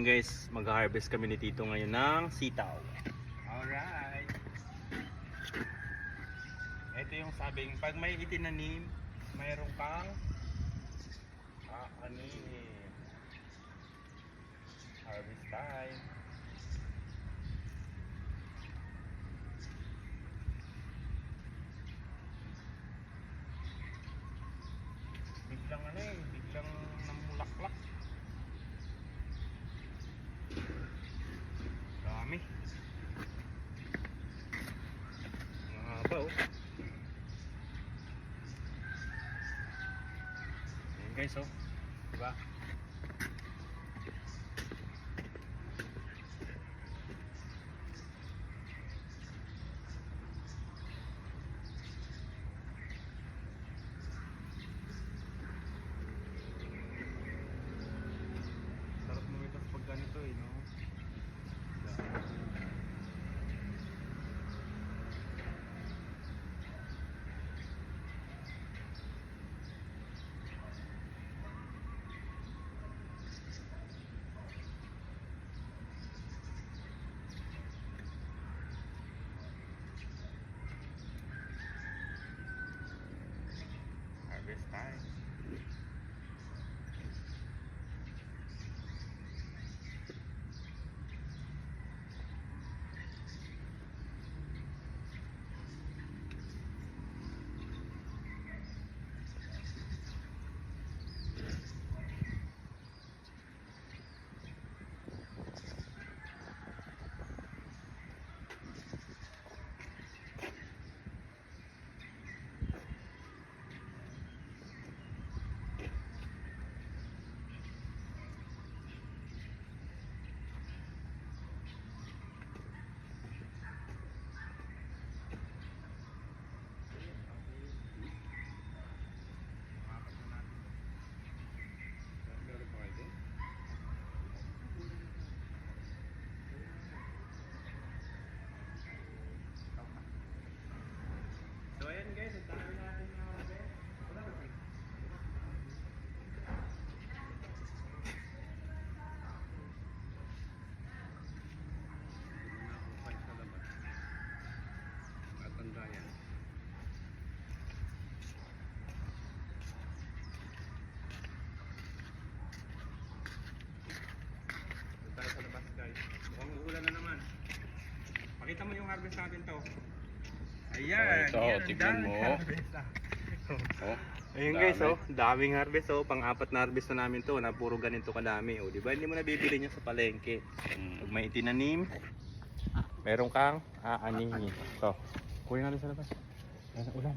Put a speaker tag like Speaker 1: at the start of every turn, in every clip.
Speaker 1: guys, mag-harvest kami ni Tito ngayon ng sitaw. Alright. Ito yung sabing, pag may itinanim, mayroon kang aanim. Harvest time. Biglang namulaklak. Dami. Mahaba oh. Ayan guys oh. Diba? Sarap lumipas pag ganito eh, no? Harvest time. So ayan guys, ang dami natin na harvest. Wala ba tayo? Matanda yan. Ito tayo sa labas guys. Mukhang uulan na naman. Pakita mo yung harvest natin to. Ayan,
Speaker 2: ito,
Speaker 1: yan,
Speaker 2: tignan mo. Oh,
Speaker 1: ayun guys, oh, daming harvest oh, pang-apat na harvest na namin to, na puro ganito kadami oh, di ba? Hindi mo nabibili niya sa palengke. Pag may itinanim, meron kang aanihin. So, kuya nga rin sa labas. Ayan, ulan.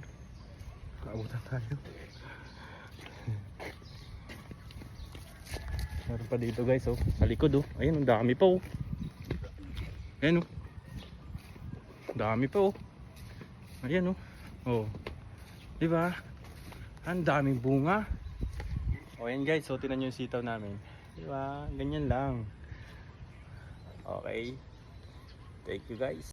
Speaker 1: Kaabutan tayo. Meron pa dito guys oh, sa likod oh. Ayun, ang dami pa oh. Ayan oh. Dami pa oh. Ayan oh. Oh. 'Di ba? Ang daming bunga. O ayan guys, so tingnan niyo yung sitaw namin. 'Di ba? Ganyan lang. Okay. Thank you guys.